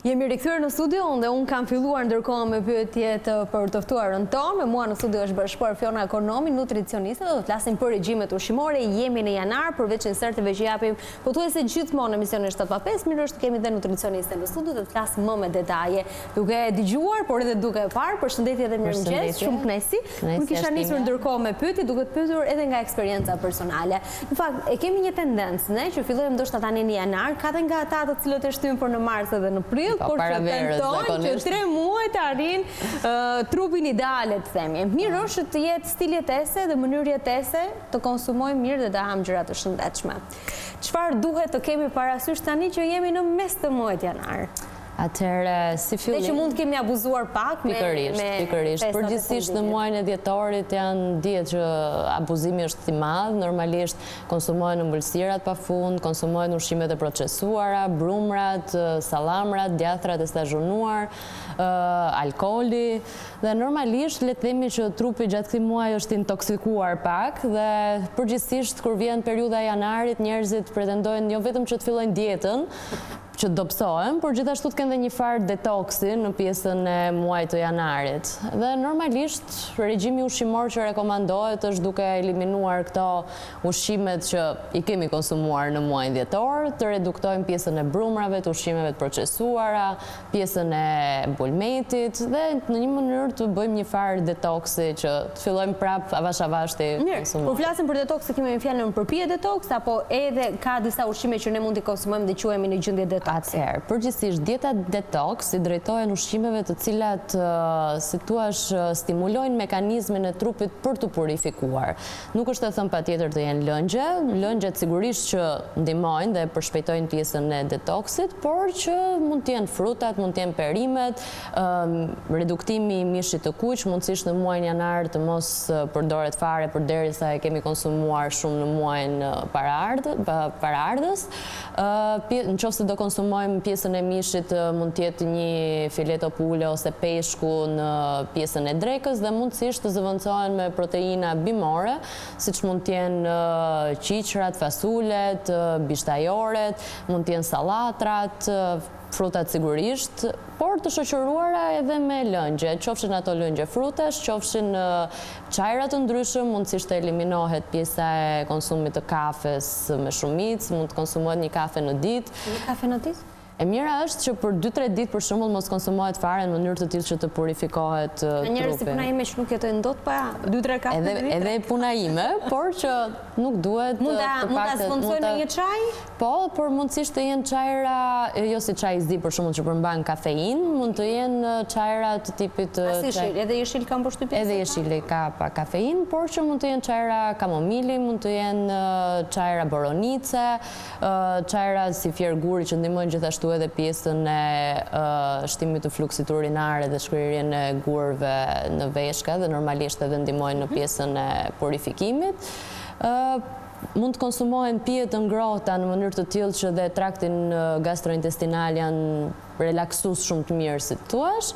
Jemi rikthyer në studio dhe unë kam filluar ndërkohë me pyetje për të ftuarën tonë. Me mua në studio është bashkuar Fiona Ekonomi, nutricioniste, do të flasim për regjimet ushqimore. Jemi në janar, përveç inserteve që japim pothuajse gjithmonë në emisionin 7-5, mirë është të kemi dhe nutricioniste në studio, do të flasim më me detaje. Duke dëgjuar, por edhe duke parë, përshëndetje dhe mirëmëngjes, shumë kënaqësi. Unë kisha nisur ndërkohë me pyetje, duke të pyetur edhe nga eksperjenca personale. Në fakt, e kemi një tendencë, ne, që fillojmë ndoshta tani në janar, ka dhe nga ata të cilët e shtyn për në mars edhe në prill, por që tentojnë që 3 muaj të arrin trupin ideale, të themi. Mirë është të jetë stil jetese dhe mënyrë jetese të konsumojmë mirë dhe të ham gjëra të shëndetshme. Çfarë duhet të kemi parasysh tani që jemi në mes të muajit janar? Atëherë, si fillim... Dhe që mund të kemi abuzuar pak me Pikërisht. Përgjithsisht në muajin e dhjetorit dihet që abuzimi është i madh. Normalisht konsumohen ëmbëlsirat pafund, konsumohen ushqimet e procesuara, brumrat, sallamrat, djathrat e stazhonuar, alkooli dhe normalisht le të themi që trupi gjatë këtij muaji është intoksikuar pak dhe përgjithsisht kur vjen periudha e janarit njerëzit pretendojnë jo vetëm që të fillojnë dietën, që dobësohen, por gjithashtu të kenë dhe një farë detoksi në pjesën e muajit të janarit. Dhe normalisht regjimi ushqimor që rekomandohet është duke eliminuar këto ushqimet që i kemi konsumuar në muajin dhjetor, të reduktojmë pjesën e brumrave, të ushqimeve të procesuara, pjesën e bulmetit dhe në një mënyrë të bëjmë një farë detoksi që të fillojmë prap avash të konsumojmë. Kur flasim për detoks, kemi fjalën përpije detoks apo edhe ka disa ushqime që ne mund të konsumojmë dhe quhemi në gjendje detoks? Atëherë, përgjithsisht dieta detoks i drejtohen ushqimeve të cilat si thua stimulojnë mekanizmin e trupit për të purifikuar. Nuk është të thënë patjetër të jenë lëngje, lëngjet sigurisht që ndihmojnë dhe përshpejtojnë pjesën e detoksit, por që mund të jenë frutat, mund të jenë perimet, reduktimi i mishit të kuq, mundësisht në muajin janar të mos përdoret fare përderisa e kemi konsumuar shumë në muajin paraardhës. Nëse do konsumojmë pjesën e mishit, mund të jetë një fileto pule ose peshku në pjesën e drekës dhe mundësisht të zëvendësohen me proteina bimore, siç mund të jenë qiqrat, fasulet, bishtajoret, mund të jenë sallatrat, frutat sigurisht, por të shoqëruara edhe me lëngje, qofshin ato lëngje frutash, qofshin çajra të ndryshëm, mundësisht të eliminohet pjesa e konsumit të kafes me shumicë, mund të konsumohet një kafe në ditë. Një kafe në ditë? E mira është që për 2-3 ditë për shembull mos konsumohet fare në mënyrë të tillë që të purifikohet trupi. Njerëz si puna ime që nuk jetojnë dot pa 2-3 kafe në ditë. Edhe puna ime, por që nuk duhet mund ta sponsorojnë një çaj? Po, por mundësisht të jenë çajra, jo si çaj zi për shembull që përmban kafein, mund të jenë çajra të tipit edhe jeshil ka përshtypjen. Edhe jeshili ka pa kafein, por që mund të jenë çajra kamomili, mund të jenë çajra boronice, çajra si fier guri që ndihmojnë gjithashtu edhe pjesën e shtimit të fluksit urinare dhe shkrirjen e gurëve në veshka dhe normalisht edhe ndihmojnë në pjesën e purifikimit. Mund të konsumohen pije të ngrohta në mënyrë të tillë që dhe traktin gastrointestinal janë relaksues shumë të mirë, si thuash.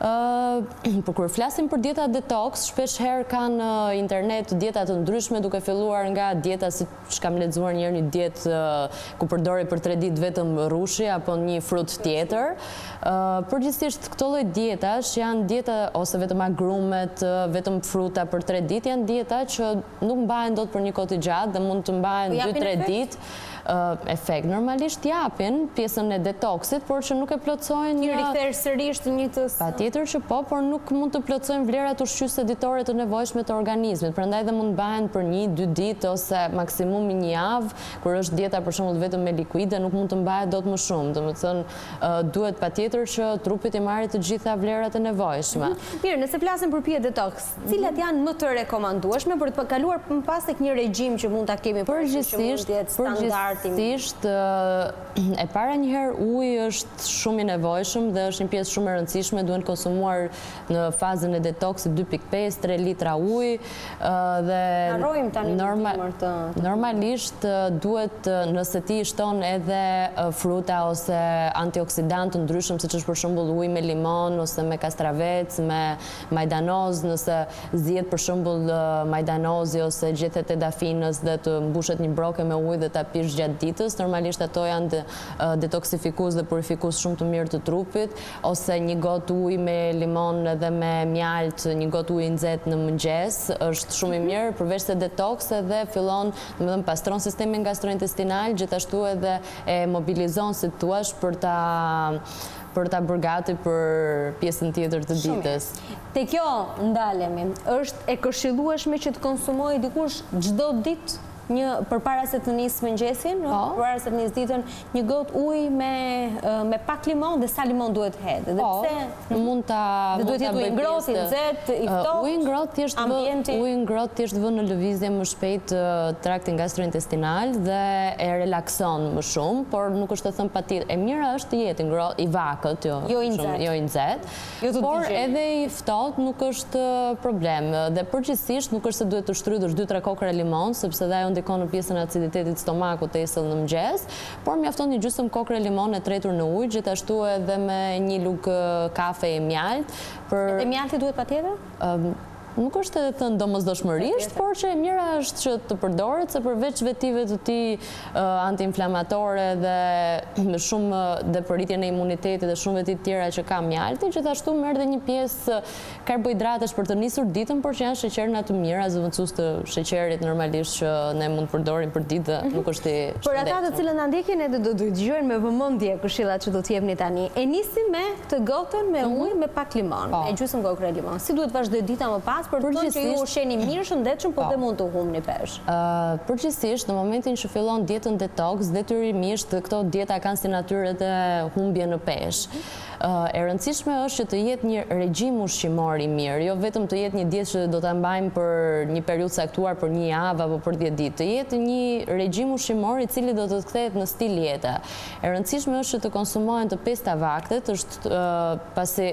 Por kur flasim për dieta detoks, shpesh herë kanë internet dieta të ndryshme, duke filluar nga dieta si që kam lexuar një dietë ku përdori për 3 ditë vetëm rrushi apo një frut tjetër. Përgjithsisht këto lloj dietash janë dieta ose vetëm agrumet, vetëm fruta për 3 ditë, janë dieta që nuk mbahen dot për një kohë të gjatë dhe mund të mbahen 2-3 ditë. Efekt. Normalisht japin pjesën e detoksit, por që nuk e plotësojnë një rikthyer sërish të njëjtës. Patjetër që po, por nuk mund të plotësojnë vlerat ushqyese ditore të nevojshme të organizmit. Prandaj dhe mund bahen për 1-2 ditë ose maksimum një javë, kur është dieta për shembull vetëm me likuide, nuk mund të mbahet dot më shumë. Domethënë duhet patjetër që trupit i marrë të gjitha vlerat e nevojshme. Mirë, nëse flasim për pije detoks, cilat janë më të rekomandueshme për të kaluar më pas tek një regjim që mund ta kemi Përgjithsisht, e para njëherë uji është shumë i nevojshëm dhe është një pjesë shumë e rëndësishme, duhen konsumuar në fazën e detoksit 2.5-3 litra ujë dhe normalisht duhet nëse ti shton edhe fruta ose antioksidantë të ndryshëm, siç është për shembull uji me limon ose me kastravec, me majdanoz, nëse zihet për shembull majdanozi ose gjethet e dafinës dhe të mbushet një broke me ujë dhe ta pish gjatë ditës, normalisht ato janë detoksifikus dhe purifikus shumë të mirë të trupit, ose një gotë ujë me limon dhe me mjalt, një gotë ujë nxehtë në mëngjes, është shumë i mirë, përveç se detoks edhe fillon, domethënë pastron sistemin gastrointestinal, gjithashtu edhe e mobilizon, si thua, për ta bërë gati për pjesën tjetër të ditës. Te kjo ndalemi, është e këshillueshme që të konsumojë dikush çdo ditë përpara se të nisë mëngjesin, përpara se të nisë ditën, një gotë ujë me pak limon dhe sa limon duhet hedhë. Dhe pse mund ta duhet jetë ujë ngrohtë, i nxehtë, i ftohtë. Ujë ngrohtë thjesht vën në lëvizje më shpejt traktin gastrointestinal dhe e relakson më shumë, por nuk është të thënë patjetër. E mira është të jetë ngrohtë, i vakët, jo i nxehtë. Por edhe i ftohtë nuk është problem. Dhe përgjithsisht nuk është se duhet të shtrydhësh 2-3 kokra limon, sepse dhe ajo ndikon në pjesën e aciditetit stomakut të isëll në mëngjes, por mjafton një gjysmë kokre limon e tretur në ujë, gjithashtu edhe me një lugë kafe e mjalt. Edhe mjalti duhet patjetër? Nuk është edhe thënë domosdoshmërisht, por që e mira është që të përdoret, se përveç vetive të tij antiinflamatore dhe shumë dhe për rritjen e imunitetit dhe shumë veti tjera që ka mjalti, gjithashtu merr dhe një pjesë karbohidratesh për të nisur ditën, por që janë sheqerna të mira, zëvendësues të sheqerit normalisht që ne mund të përdorim për ditë dhe nuk është i shëndetshëm. Për ata të cilët na ndjekin, edhe do të dëgjojnë me vëmendje këshillat që do t'i jepni tani. E nisim me të gotën me ujë me pak limon, me gjysmë gokre limon. Si duhet vazhdoj dita më pas? Për të thënë që ju ushqeni mirë, shëndetshëm, po dhe mund të humni pesh. Përgjithsisht, në momentin që fillon dietën detoks, detyrimisht këto dieta kanë si natyrë të humbje në pesh. E rëndësishme është që të jetë një regjim ushqimor i mirë, jo vetëm të jetë një dietë që do ta mbajmë për një periudhë caktuar, për një javë apo për 10 ditë, të jetë një regjim ushqimor i cili do të kthehet në stil jete. E rëndësishme është që të konsumohen të 5 vaktet, është pasi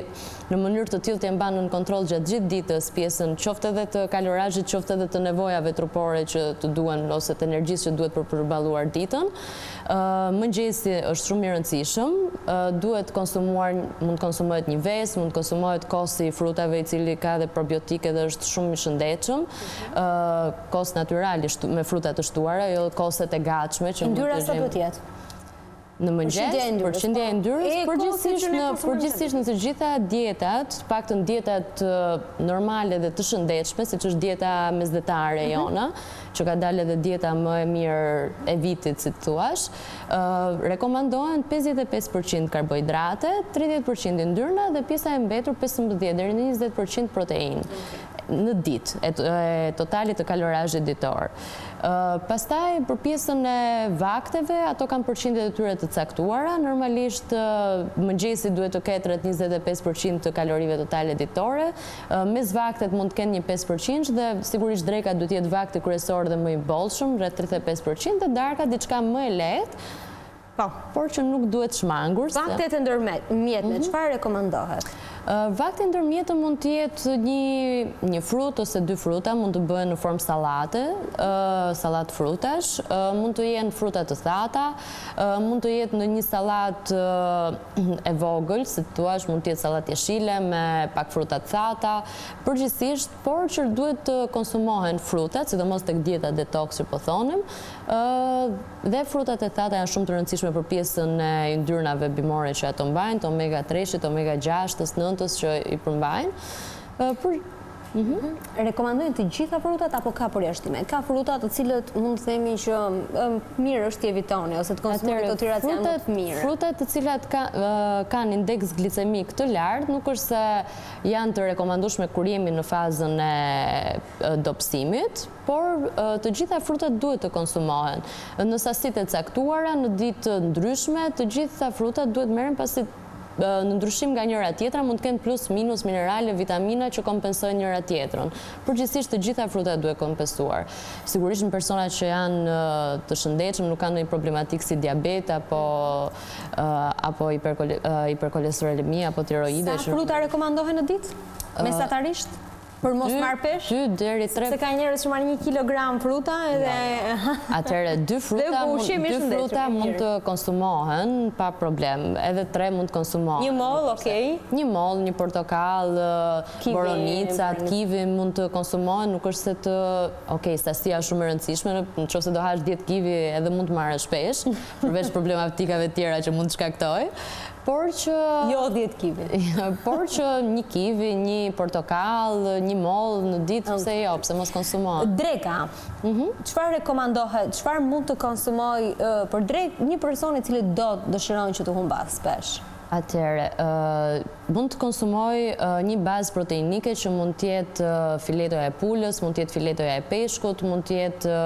në mënyrë të tillë të mbanë në kontroll gjatë gjithë ditës pjesën qoftë edhe të kalorazhit, qoftë edhe të nevojave trupore që të duhen ose të energjisë që duhet për përballuar ditën. Mëngjesi është shumë i rëndësishëm, duhet konsumuar, mund konsumohet një ves, mund konsumohet kosi i frutave i cili ka dhe probiotike dhe është shumë i shëndetshëm, kos natyral me fruta të shtuara, jo koset e gatshme që mund të gjejmë. Sa duhet jetë? Në mëngjes, përqindja e yndyrës, përgjithsisht në të gjitha dietat, paktën dietat normale dhe të shëndetshme, siç është dieta mesdhetare jona, që ka dalë edhe dieta më e mirë e vitit, si thuash, rekomandohen 55% karbohidrate, 30% yndyrna dhe pjesa e mbetur 15 deri në 20% proteinë në ditë, e totalit të kalorazhit ditor. Pastaj, për pjesën e vakteve, ato kanë përqindjet e tyre të caktuara. Normalisht, mëngjesi duhet të ketë rreth 25% të kalorive totale ditore. Mes vaktet mund të kenë një 5% dhe sigurisht dreka duhet jetë vakti kryesor dhe më i bollshëm, rreth 35%, dhe darka diçka më e lehtë, por që nuk duhet shmangur. Vaktet e ndërmjetme, çfarë rekomandohet? Vakti ndërmjetëm mund të jetë një frut ose 2 fruta, mund të bëhen në formë sallate, sallatë frutash, mund të jenë fruta të thata, mund të jetë në një sallatë e vogël, si thua, mund të jetë sallatë jeshile me pak fruta të thata, përgjithsisht, por që duhet të konsumohen frutat, sidomos tek dieta detoks që po thonim, dhe frutat e thata janë shumë të rëndësishme për pjesën e yndyrnave bimore që ato mbajnë, të omega 3, omega 6, 9 që i përmbajnë. Rekomandojnë të gjitha frutat apo ka përjashtime? Ka frutat të cilët mund të themi që mirë është t'i evitoni ose të konsumoni të tjera që janë më të mirë? Frutat të cilat kanë indeks glicemik të lartë nuk është se janë të rekomandueshme kur jemi në fazën e dobësimit, por të gjitha frutat duhet të konsumohen. Në sasitë e caktuara, në ditë ndryshme, të gjitha frutat duhet merren pasi në ndryshim nga njëra tjetra mund të kenë plus minus minerale, vitamina që kompensojnë njëra tjetrën. Përgjithsisht të gjitha frutat duhet kompensuar. Sigurisht në personat që janë të shëndetshëm, nuk kanë ndonjë problematikë si diabet apo hiperkolesterolemia apo tiroide. Sa fruta rekomandohen në ditë? Mesatarisht? Për mos marrë pesh? 2 deri 3. Se ka njerëz që marrin 1 kilogram fruta edhe... Atëherë, 2 fruta mund të konsumohen pa problem. Edhe 3 mund të konsumohen. 1 moll, okej. 1 moll, 1 portokall, boronica, kivi mund të konsumohen, nuk është se të... Okej, sasia është shumë e rëndësishme, nëse do hash 10 kivi edhe mund të marrësh pesh, përveç problematikave tjera që mund të shkaktoj. Por që... Jo 10 kivi. Por që 1 kivi, 1 portokall, 1 moll në ditë, pse jo, pse mos konsumohet. Dreka, çfarë rekomandohet, çfarë mund të konsumoj për drekë një person i cili dëshiron që të humbas pesh? Atëherë, mund të konsumoj një bazë proteinike që mund të jetë filetoja e pulës, mund të jetë filetoja e peshkut, mund të jetë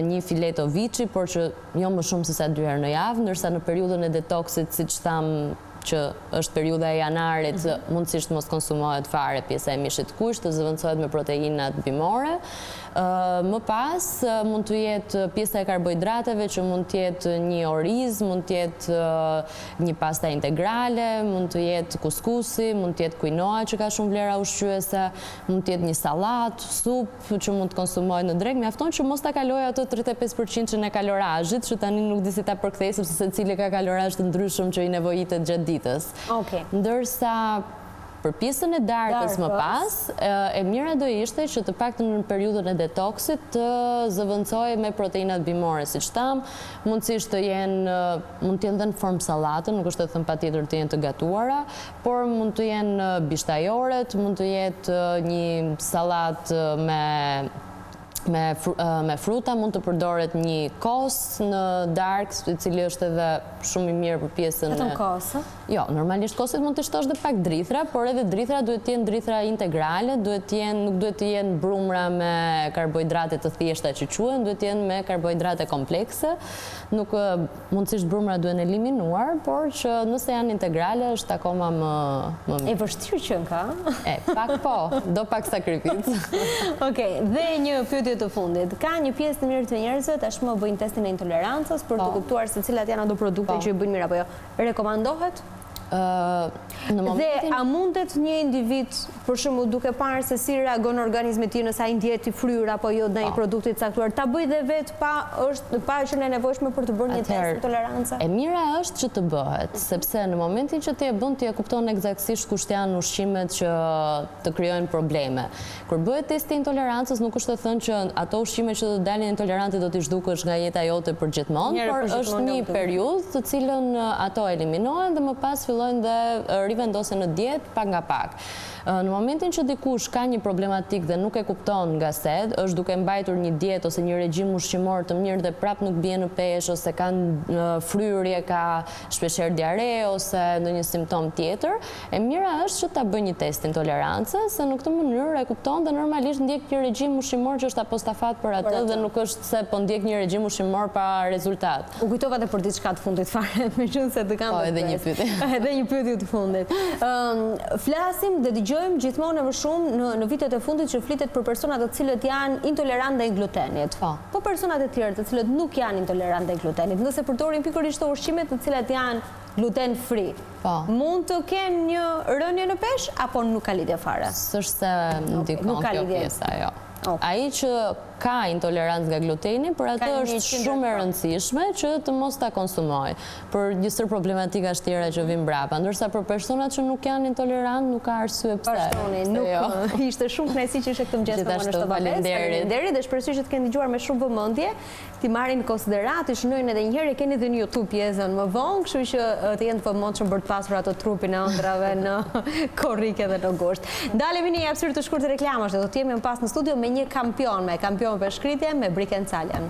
një fileto viçi, por që jo më shumë se sa 2 herë në javë, ndërsa në periudhën e detoksit, siç tham, që është periudha e janarit, mundësisht mos konsumohet fare pjesa e mishit kuq, të zëvendësohet me proteinat bimore. Më pas mund të jetë pjesa e karbohidrateve që mund të jetë një oriz, mund të jetë një pasta integrale, mund të jetë kuskusi, mund të jetë quinoa që ka shumë vlera ushqyese, mund të jetë një sallatë, supë që mund të konsumohet në drekë. Mjafton që mos ta kaloj ato 35% e kalorazhit, që tani nuk di si ta përkthej sepse secili ka kalorazh të ndryshëm që i nevojitet gjatë ditës. Ndërsa për pjesën e darkës më pas, e mira do ishte që të paktën në periudhën e detoksit të zëvendësohej me proteinat bimore, siç tham, mundësisht të jenë, mund të jenë dhe në formë sallate, nuk është të thënë patjetër të jenë të gatuara, por mund të jenë bishtajoret, mund të jetë një sallatë me fruta, mund të përdoret një kos në darkë, i cili është edhe shumë i mirë për pjesën e... Vetëm kosë? Jo, normalisht kosit mund të shtosh dhe pak drithra, por edhe drithra duhet të jenë drithra integrale, nuk duhet të jenë brumra me karbohidrate të thjeshta që quhen, duhet të jenë me karbohidrate komplekse. Nuk mundësisht brumra duhen eliminuar, por që nëse janë integrale është akoma më mirë. E vështirë që ka? Pak po, do pak sakrificë. Okej, dhe një pyetje të fundit. Ka një pjesë të mirë të njerëzve tashmë bëjnë testin e intolerancës për të kuptuar se cilat janë ato produkte që i bëjnë mirë apo jo. Rekomandohet? Dhe a mundet një individ, për shembull, duke parë se si reagon organizmi i tij nëse ai ndjet i fryrë apo jo ndaj produktit caktuar, ta bëj dhe vet pa që në nevojshme për të bërë një test intolerance? E mira është që të bëhet, sepse në momentin që ti e bën, ti e kupton eksaktësisht kusht janë ushqimet që të krijojnë probleme. Kur bëhet testi intolerancës, nuk është të thënë që ato ushqime që do të dalin intolerante do t'i zhdukesh nga jeta jote përgjithmonë, por është një periudhë të cilën ato eliminohen dhe më pas fillojnë dhe rivendosen në dietë pak nga pak. Në momentin që dikush ka një problematik dhe nuk e kupton nga se, është duke mbajtur një dietë ose një regjim ushqimor të mirë dhe prap nuk bie në peshë ose ka fryrje, ka shpeshherë diare ose ndonjë simptom tjetër, e mira është që ta bëjë një test intolerance, se në këtë mënyrë e kupton dhe normalisht ndjek një regjim ushqimor që është apostafat për atë dhe nuk është se po ndjek një regjim ushqimor pa rezultat. U kujtova edhe për diçka të fundit fare, meqense të kam. Po, edhe një pyetje. Edhe një pyetje të fundit. Flasim dhe dëgjojmë gjithmonë më shumë në vitet e fundit që flitet për personat të cilët janë intolerant ndaj glutenit. Po personat e tjerë të cilët nuk janë intolerant ndaj glutenit, nëse përdorin pikërisht ushqimet të cilat janë gluten free, mund të kenë një rënje në peshë apo nuk ka lidhje fare? S'është se ndikon kjo pjesa, jo. Ai që ka intolerancë nga gluteni, për atë është shumë e rëndësishme që të mos ta konsumoj, për gjithë problematika tjera që vijnë mbrapa, ndërsa për personat që nuk janë intolerant nuk ka arsye pse. Pashtoni, nuk ishte shumë kënaqësi që ishe këtë mëngjes në Shtop. Faleminderit dhe shpresoj që të keni dëgjuar me shumë vëmendje, ti marrin në konsiderat, të shënojnë edhe një herë, keni edhe në YouTube pjesën më vonë, kështu që të jenë të vëmendshëm për të pasur ato trupin e ëndrave në korrike dhe në gusht. Ndalemi në një hapësirë të shkurtër reklamash dhe do të jemi më pas në studio me një kampion për shkritje me Briken Caljan.